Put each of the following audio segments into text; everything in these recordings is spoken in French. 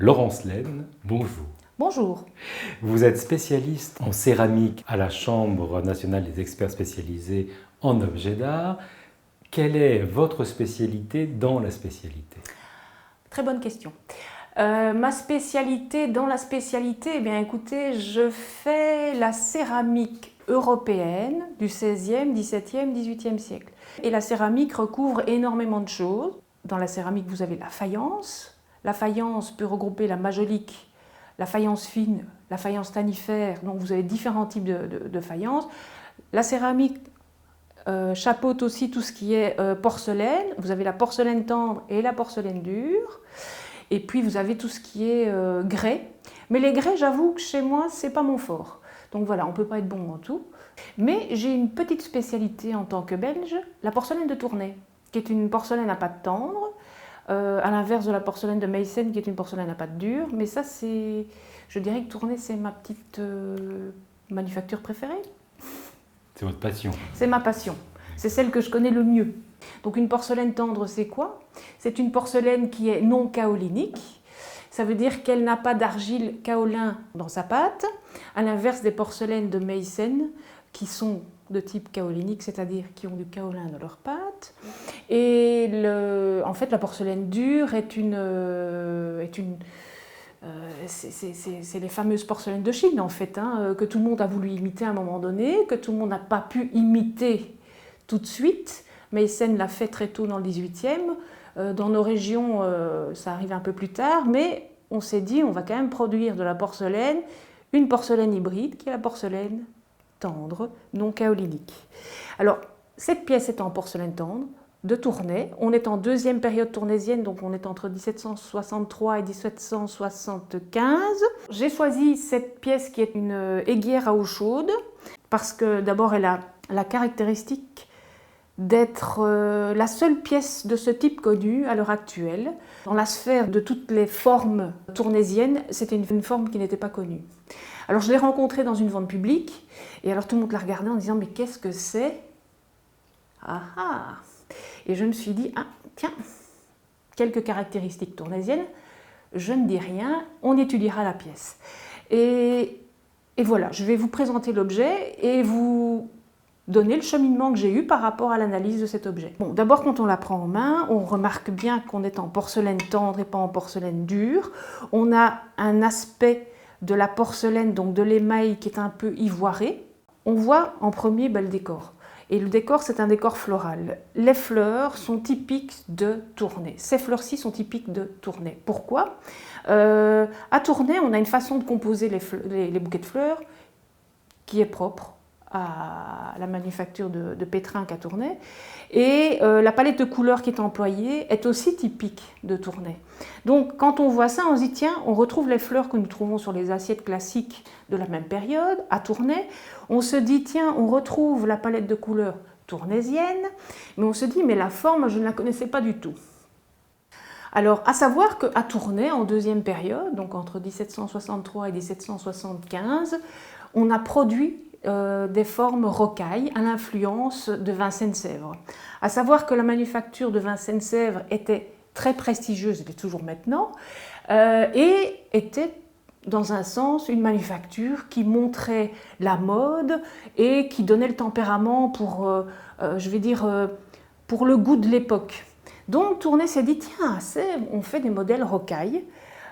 Laurence Laine, bonjour. Bonjour. Vous êtes spécialiste en céramique à la Chambre nationale des experts spécialisés en objets d'art. Quelle est votre spécialité dans la spécialité? Très bonne question. Ma spécialité dans la spécialité, eh bien écoutez, je fais la céramique européenne du XVIe, XVIIe, XVIIIe siècle. Et la céramique recouvre énormément de choses. Dans la céramique, vous avez la faïence. La faïence peut regrouper la majolique, la faïence fine, la faïence tannifère. Donc vous avez différents types de faïence. La céramique chapeaute aussi tout ce qui est porcelaine. Vous avez la porcelaine tendre et la porcelaine dure. Et puis vous avez tout ce qui est grès. Mais les grès, j'avoue que chez moi, c'est pas mon fort. Donc voilà, on ne peut pas être bon en tout. Mais j'ai une petite spécialité en tant que Belge, la porcelaine de Tournai, qui est une porcelaine à pâte tendre, à l'inverse de la porcelaine de Meissen, qui est une porcelaine à pâte dure. Mais ça, c'est, je dirais que Tournai, c'est ma petite manufacture préférée. C'est votre passion? C'est ma passion. C'est celle que je connais le mieux. Donc une porcelaine tendre, c'est quoi? C'est une porcelaine qui est non kaolinique. Ça veut dire qu'elle n'a pas d'argile kaolin dans sa pâte, à l'inverse des porcelaines de Meissen qui sont de type kaolinique, c'est-à-dire qui ont du kaolin dans leur pâte. Et en fait, la porcelaine dure c'est les fameuses porcelaines de Chine, en fait, que tout le monde a voulu imiter à un moment donné, que tout le monde n'a pas pu imiter tout de suite. Meissen l'a fait très tôt dans le 18e. Dans nos régions, ça arrive un peu plus tard, mais on s'est dit, on va quand même produire de la porcelaine, une porcelaine hybride, qui est la porcelaine tendre, non kaolinique. Alors, cette pièce est en porcelaine tendre, de Tournai. On est en deuxième période tournaisienne, donc on est entre 1763 et 1775. J'ai choisi cette pièce qui est une aiguière à eau chaude, parce que d'abord elle a la caractéristique d'être la seule pièce de ce type connue à l'heure actuelle. Dans la sphère de toutes les formes tournaisiennes, c'était une forme qui n'était pas connue. Alors je l'ai rencontrée dans une vente publique, et alors tout le monde l'a regardée en disant « mais qu'est-ce que c'est ?» Ah ah. Et je me suis dit, ah, tiens, quelques caractéristiques tournaisiennes, je ne dis rien, on étudiera la pièce. Et voilà, je vais vous présenter l'objet et vous donner le cheminement que j'ai eu par rapport à l'analyse de cet objet. Bon, d'abord, quand on la prend en main, on remarque bien qu'on est en porcelaine tendre et pas en porcelaine dure. On a un aspect de la porcelaine, donc de l'émail, qui est un peu ivoiré. On voit en premier le décor. Et le décor, c'est un décor floral. Les fleurs sont typiques de Tournai. Ces fleurs-ci sont typiques de Tournai. Pourquoi? À Tournai, on a une façon de composer les bouquets de fleurs qui est propre à la manufacture de Pétrinque à Tournai. Et la palette de couleurs qui est employée est aussi typique de Tournai. Donc quand on voit ça, on se dit tiens, on retrouve les fleurs que nous trouvons sur les assiettes classiques de la même période, à Tournai. On se dit tiens, on retrouve la palette de couleurs tournaisienne, mais on se dit mais la forme, je ne la connaissais pas du tout. Alors, à savoir qu'à Tournai, en deuxième période, donc entre 1763 et 1775, on a produit des formes rocailles à l'influence de Vincennes-Sèvres. À savoir que la manufacture de Vincennes-Sèvres était très prestigieuse, elle est toujours maintenant, et était dans un sens une manufacture qui montrait la mode et qui donnait le tempérament pour, je vais dire, pour le goût de l'époque. Donc Tournai s'est dit, tiens, on fait des modèles rocailles.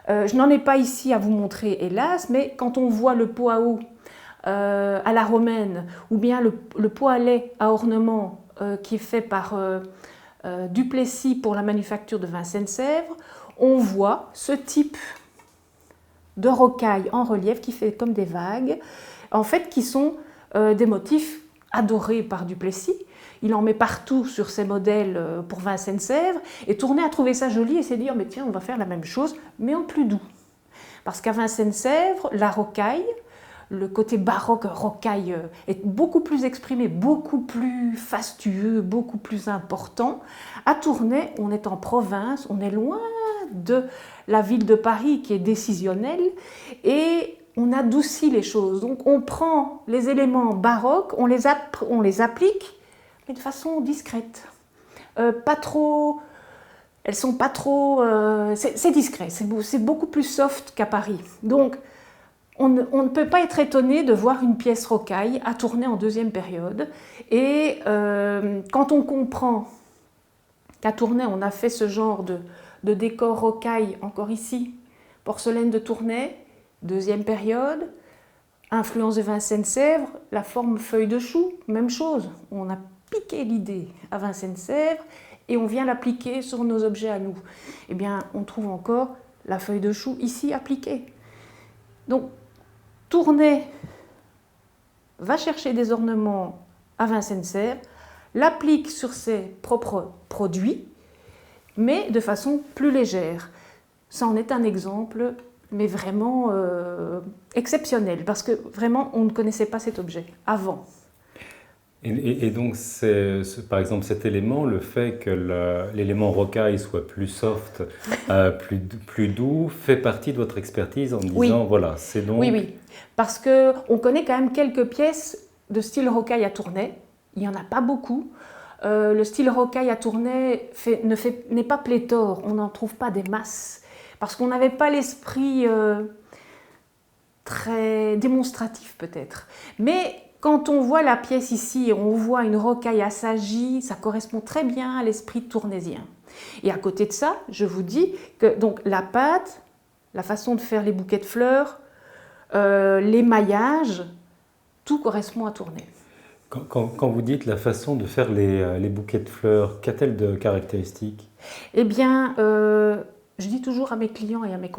Je n'en ai pas ici à vous montrer, hélas, mais quand on voit le pot à eau à la romaine, ou bien le pot à lait à ornement qui est fait par Duplessis pour la manufacture de Vincennes-Sèvres, on voit ce type de rocaille en relief qui fait comme des vagues, en fait qui sont des motifs adorés par Duplessis. Il en met partout sur ses modèles pour Vincennes-Sèvres, et Tournai a trouvé ça joli et s'est dit oh, mais tiens, on va faire la même chose, mais en plus doux. Parce qu'à Vincennes-Sèvres, la rocaille, le côté baroque rocaille est beaucoup plus exprimé, beaucoup plus fastueux, beaucoup plus important. À Tournai, on est en province, on est loin de la ville de Paris qui est décisionnelle et on adoucit les choses. Donc on prend les éléments baroques, on les applique, mais de façon discrète. Pas trop elles sont pas trop... c'est discret, c'est beaucoup plus soft qu'à Paris. Donc, on ne peut pas être étonné de voir une pièce rocaille à tourner en deuxième période. Et quand on comprend qu'à Tournai, on a fait ce genre de décor rocaille, encore ici, porcelaine de Tournai, deuxième période, influence de Vincennes-Sèvres, la forme feuille de chou, même chose. On a piqué l'idée à Vincennes-Sèvres et on vient l'appliquer sur nos objets à nous. Eh bien, on trouve encore la feuille de chou ici appliquée. Donc, Tournai va chercher des ornements à Vincennes-Sèvres, l'applique sur ses propres produits, mais de façon plus légère. Ça en est un exemple, mais vraiment exceptionnel, parce que vraiment, on ne connaissait pas cet objet avant. Et donc, par exemple, cet élément, le fait que l'élément rocaille soit plus soft, plus doux, fait partie de votre expertise en disant, oui. Voilà, c'est donc... Oui, parce qu'on connaît quand même quelques pièces de style rocaille à Tournai. Il n'y en a pas beaucoup. Le style rocaille à Tournai n'est pas pléthore, on n'en trouve pas des masses, parce qu'on n'avait pas l'esprit très démonstratif peut-être. Mais quand on voit la pièce ici et on voit une rocaille assagie, ça correspond très bien à l'esprit tournaisien. Et à côté de ça, je vous dis que donc, la pâte, la façon de faire les bouquets de fleurs, l'émaillage, tout correspond à Tournai. Quand vous dites la façon de faire les bouquets de fleurs, qu'a-t-elle de caractéristiques? Eh bien, je dis toujours à mes clients et à les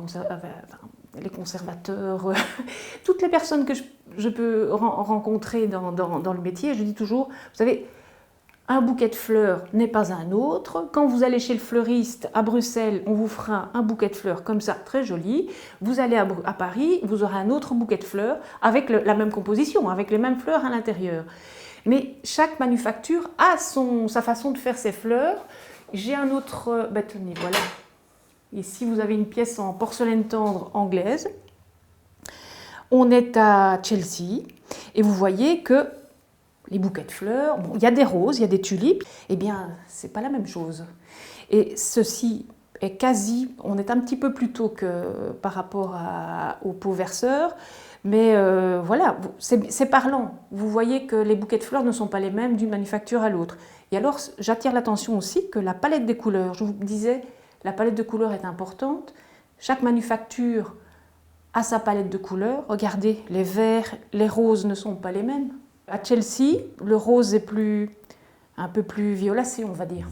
conservateurs, toutes les personnes que je peux rencontrer dans le métier, je dis toujours, vous savez, un bouquet de fleurs n'est pas un autre. Quand vous allez chez le fleuriste à Bruxelles, on vous fera un bouquet de fleurs comme ça, très joli. Vous allez à Paris, vous aurez un autre bouquet de fleurs avec la même composition, avec les mêmes fleurs à l'intérieur. Mais chaque manufacture a sa façon de faire ses fleurs. J'ai un autre... tenez, voilà. Ici, vous avez une pièce en porcelaine tendre anglaise. On est à Chelsea. Et vous voyez que les bouquets de fleurs, bon, il y a des roses, il y a des tulipes. Eh bien, c'est pas la même chose. Et ceci est quasi... On est un petit peu plus tôt que par rapport au pot verseur. Mais voilà, c'est parlant. Vous voyez que les bouquets de fleurs ne sont pas les mêmes d'une manufacture à l'autre. Et alors, j'attire l'attention aussi que la palette des couleurs, je vous disais, la palette de couleurs est importante. Chaque manufacture a sa palette de couleurs. Regardez, les verts, les roses ne sont pas les mêmes. À Chelsea, le rose est un peu plus violacé, on va dire.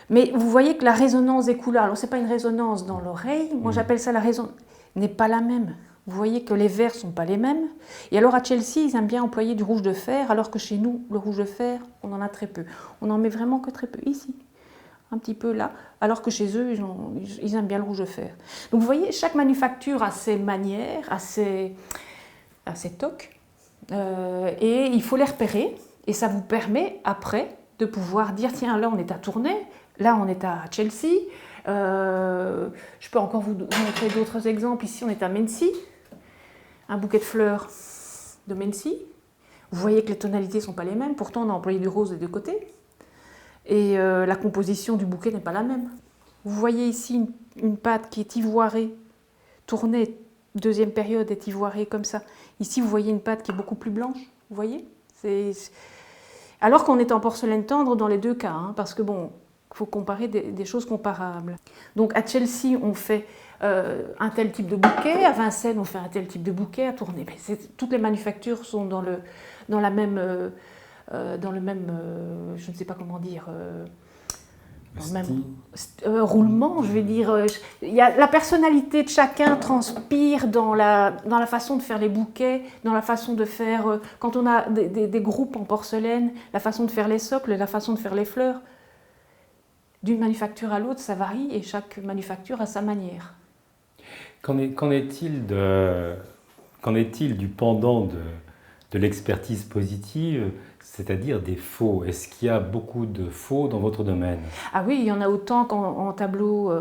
Mais vous voyez que la résonance des couleurs, alors ce n'est pas une résonance dans l'oreille, moi j'appelle ça la résonance, n'est pas la même. Vous voyez que les verts ne sont pas les mêmes. Et alors à Chelsea, ils aiment bien employer du rouge de fer, alors que chez nous, le rouge de fer, on en a très peu. On n'en met vraiment que très peu ici, un petit peu là, alors que chez eux, ils aiment bien le rouge de fer. Donc vous voyez, chaque manufacture a ses manières, a ses tocs, et il faut les repérer. Et ça vous permet, après, de pouvoir dire, tiens, là on est à Tournai, là on est à Chelsea. Je peux encore vous montrer d'autres exemples. Ici, on est à Mency. Un bouquet de fleurs de Mency. Vous voyez que les tonalités ne sont pas les mêmes. Pourtant, on a employé du rose des deux côtés. Et la composition du bouquet n'est pas la même. Vous voyez ici une pâte qui est ivoirée. Tournai, deuxième période, est ivoirée comme ça. Ici, vous voyez une pâte qui est beaucoup plus blanche. Vous voyez ? Alors qu'on est en porcelaine tendre dans les deux cas. Parce que bon... Il faut comparer des choses comparables. Donc à Chelsea, on fait un tel type de bouquet, à Vincennes, on fait un tel type de bouquet, à Tournai. Toutes les manufactures sont dans le même, je ne sais pas comment dire, dans le même roulement, je vais dire. La personnalité de chacun transpire dans la façon de faire les bouquets, dans la façon de faire, quand on a des groupes en porcelaine, la façon de faire les socles, la façon de faire les fleurs. D'une manufacture à l'autre, ça varie et chaque manufacture a sa manière. Qu'en est-il du pendant de l'expertise positive, c'est-à-dire des faux? Est-ce qu'il y a beaucoup de faux dans votre domaine? Ah oui, il y en a autant qu'en tableau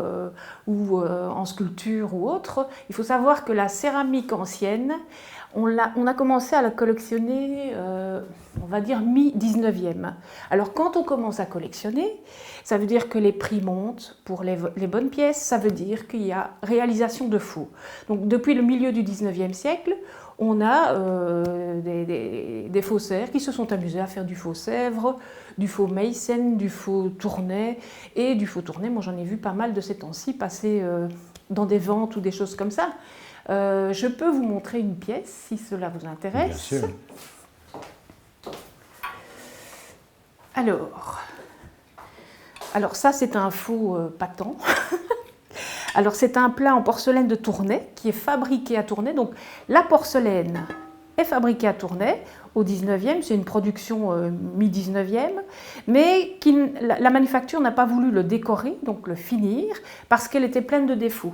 ou en sculpture ou autre. Il faut savoir que la céramique ancienne, on a commencé à la collectionner on va dire mi-19e. Alors quand on commence à collectionner, ça veut dire que les prix montent pour les bonnes pièces, ça veut dire qu'il y a réalisation de faux. Donc depuis le milieu du 19e siècle, on a des faussaires qui se sont amusés à faire du faux Sèvres, du faux Meissen, du faux Tournai. Et du faux Tournai, moi j'en ai vu pas mal de ces temps-ci passer dans des ventes ou des choses comme ça. Je peux vous montrer une pièce si cela vous intéresse. Bien sûr. Alors ça c'est un faux patent. Alors c'est un plat en porcelaine de Tournai qui est fabriqué à Tournai. Donc la porcelaine est fabriquée à Tournai au 19e, c'est une production mi-19e, mais la manufacture n'a pas voulu le décorer, donc le finir, parce qu'elle était pleine de défauts.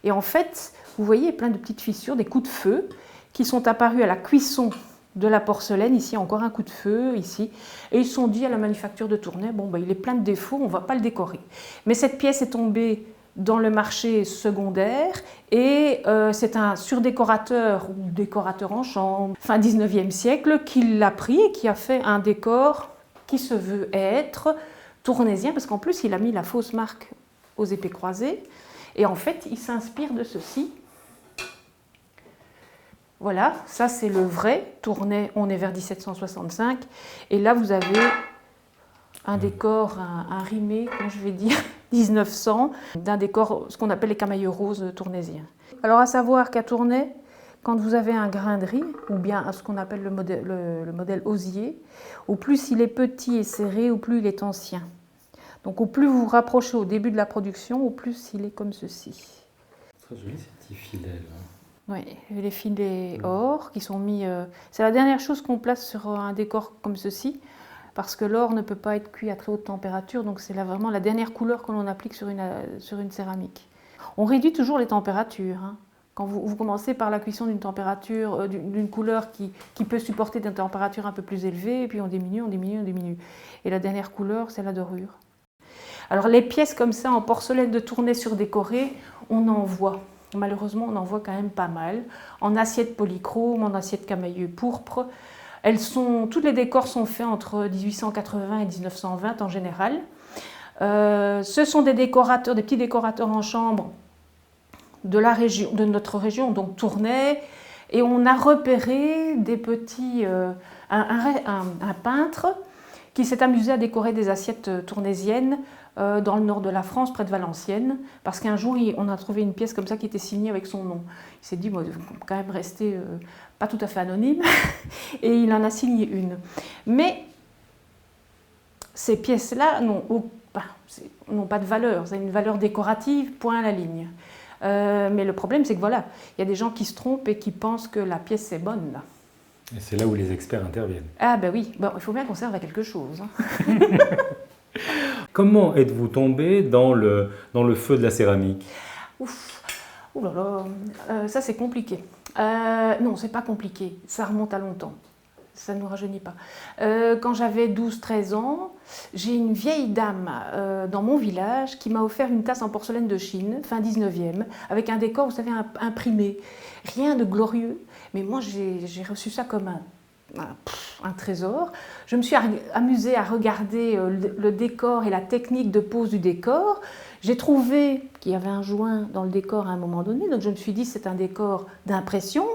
Et en fait, vous voyez plein de petites fissures, des coups de feu qui sont apparus à la cuisson de la porcelaine. Ici, encore un coup de feu, ici. Et ils se sont dit à la manufacture de Tournai, bon, il est plein de défauts, on ne va pas le décorer. Mais cette pièce est tombée dans le marché secondaire et c'est un surdécorateur ou décorateur en chambre, fin 19e siècle, qui l'a pris et qui a fait un décor qui se veut être tournaisien, parce qu'en plus, il a mis la fausse marque aux épées croisées. Et en fait, il s'inspire de ceci. Voilà, ça c'est le vrai Tournai, on est vers 1765. Et là, vous avez un décor, un rimé, comment je vais dire, 1900, d'un décor, ce qu'on appelle les camailleux roses tournaisiens. Alors à savoir qu'à Tournai, quand vous avez un grain de riz, ou bien ce qu'on appelle le modèle osier, au plus il est petit et serré, au plus il est ancien. Donc au plus vous vous rapprochez au début de la production, au plus il est comme ceci. Très joli ces petits filets là. Oui, les filets or qui sont mis... c'est la dernière chose qu'on place sur un décor comme ceci, parce que l'or ne peut pas être cuit à très haute température, donc c'est vraiment la dernière couleur que l'on applique sur une céramique. On réduit toujours les températures. Hein. Quand vous commencez par la cuisson d'une température, d'une couleur qui peut supporter des températures un peu plus élevées, et puis on diminue, on diminue, on diminue. Et la dernière couleur, c'est la dorure. Alors les pièces comme ça, en porcelaine de Tournai surdécorée, on en voit. Malheureusement, on en voit quand même pas mal. En assiette polychrome, en assiette camailleux pourpre. Tous les décors sont faits entre 1880 et 1920 en général. Ce sont des décorateurs, des petits décorateurs en chambre de notre région, donc Tournai. Et on a repéré des petits, un peintre qui s'est amusé à décorer des assiettes tournaisiennes dans le nord de la France, près de Valenciennes, parce qu'un jour, on a trouvé une pièce comme ça qui était signée avec son nom. Il s'est dit, bon, il faut quand même rester pas tout à fait anonyme, et il en a signé une. Mais ces pièces-là n'ont pas de valeur, c'est une valeur décorative, point à la ligne. Mais le problème, c'est que voilà, il y a des gens qui se trompent et qui pensent que la pièce est bonne. Là. Et c'est là où les experts interviennent. Ah ben oui, il faut bien qu'on serve à quelque chose. Hein. Comment êtes-vous tombé dans le feu de la céramique? Ouf, ouh là là, ça c'est compliqué. Non, c'est pas compliqué, ça remonte à longtemps. Ça ne nous rajeunit pas. Quand j'avais 12-13 ans, j'ai une vieille dame dans mon village qui m'a offert une tasse en porcelaine de Chine, fin 19e, avec un décor, vous savez, imprimé. Rien de glorieux, mais moi j'ai reçu ça comme un trésor. Je me suis amusée à regarder le décor et la technique de pose du décor. J'ai trouvé qu'il y avait un joint dans le décor à un moment donné, donc je me suis dit c'est un décor d'impression.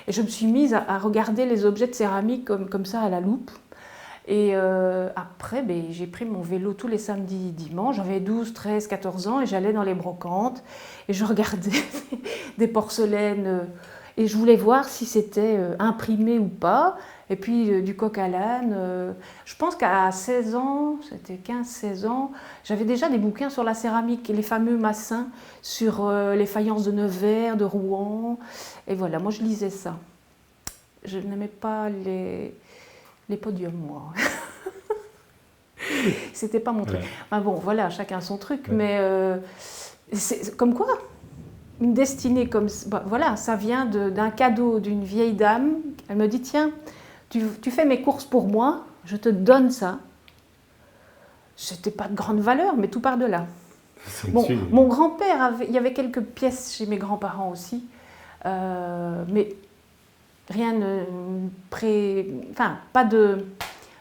Et je me suis mise à regarder les objets de céramique comme ça à la loupe. Et après, j'ai pris mon vélo tous les samedis, dimanches. J'avais 12, 13, 14 ans et j'allais dans les brocantes. Et je regardais des porcelaines et je voulais voir si c'était imprimé ou pas. Et puis du coq à l'âne. Je pense qu'à 16 ans, c'était 15-16 ans, j'avais déjà des bouquins sur la céramique, les fameux Massin, sur les faïences de Nevers, de Rouen. Et voilà, moi je lisais ça. Je n'aimais pas les podiums, moi. C'était pas mon truc. Ouais. Enfin bon, voilà, chacun son truc. Ouais. Mais c'est comme quoi une destinée comme voilà, ça vient d'un cadeau d'une vieille dame. Elle me dit tiens, tu fais mes courses pour moi, je te donne ça. C'était pas de grande valeur, mais tout part de là. Bon, mon grand-père il y avait quelques pièces chez mes grands-parents aussi, mais Rien enfin,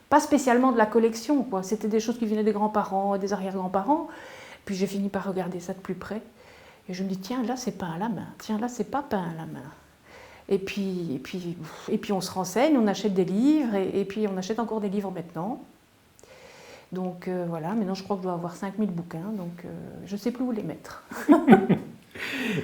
pas spécialement de la collection, quoi. C'était des choses qui venaient des grands-parents et des arrière-grands-parents. Puis j'ai fini par regarder ça de plus près. Et je me dis, tiens, là, c'est peint à la main. Tiens, là, c'est pas peint à la main. Et puis on se renseigne, on achète des livres, et puis on achète encore des livres maintenant. Donc voilà, maintenant je crois que je dois avoir 5000 bouquins, donc je ne sais plus où les mettre.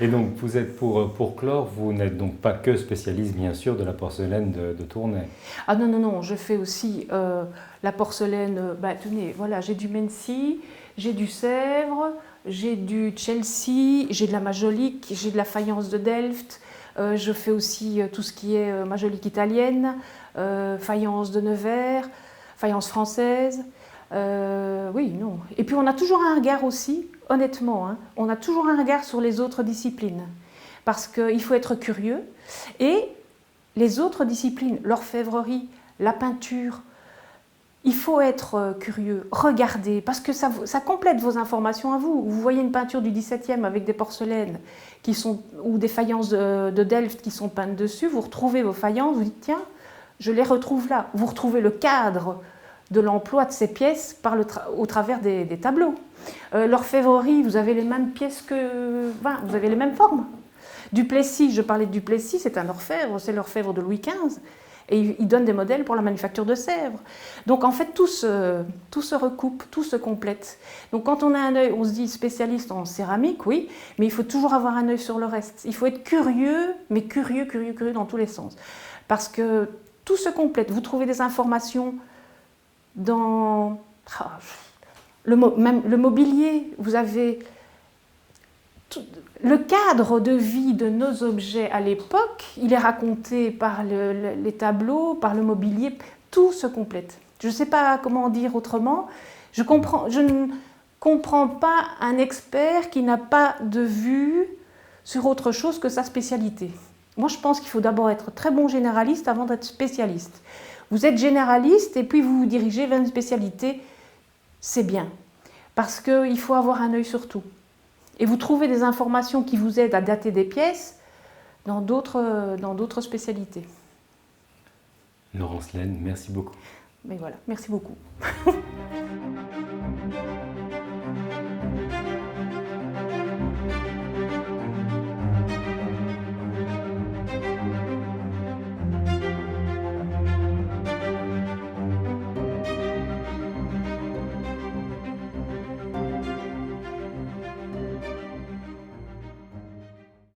Et donc, vous êtes pour clore, vous n'êtes donc pas que spécialiste, bien sûr, de la porcelaine de Tournai. Ah non, non, non, je fais aussi la porcelaine, tenez, voilà, j'ai du Mency, j'ai du Sèvres, j'ai du Chelsea, j'ai de la majolique, j'ai de la faïence de Delft, je fais aussi tout ce qui est majolique italienne, faïence de Nevers, faïence française. Oui, non. Et puis on a toujours un regard aussi, honnêtement, hein, on a toujours un regard sur les autres disciplines. Parce qu'il faut être curieux. Et les autres disciplines, l'orfèvrerie, la peinture, il faut être curieux, regarder, parce que ça complète vos informations à vous. Vous voyez une peinture du XVIIe avec des porcelaines ou des faïences de Delft qui sont peintes dessus, vous retrouvez vos faïences, vous dites tiens, je les retrouve là. Vous retrouvez le cadre de l'emploi de ces pièces au travers des tableaux. L'orfèvrerie, vous avez les mêmes pièces vous avez les mêmes formes. Duplessis, je parlais de Duplessis, c'est un orfèvre, c'est l'orfèvre de Louis XV. Et il donne des modèles pour la manufacture de Sèvres. Donc en fait, tout se recoupe, tout se complète. Donc quand on a un œil, on se dit spécialiste en céramique, oui, mais il faut toujours avoir un œil sur le reste. Il faut être curieux, mais curieux dans tous les sens. Parce que tout se complète. Vous trouvez des informations dans même le mobilier, vous avez le cadre de vie de nos objets à l'époque, il est raconté par les tableaux, par le mobilier, tout se complète. Je ne sais pas comment dire autrement, je ne comprends pas un expert qui n'a pas de vue sur autre chose que sa spécialité. Moi, je pense qu'il faut d'abord être très bon généraliste avant d'être spécialiste. Vous êtes généraliste et puis vous vous dirigez vers une spécialité, c'est bien. Parce qu'il faut avoir un œil sur tout. Et vous trouvez des informations qui vous aident à dater des pièces dans d'autres spécialités. Laurence Laine, merci beaucoup. Mais voilà, merci beaucoup.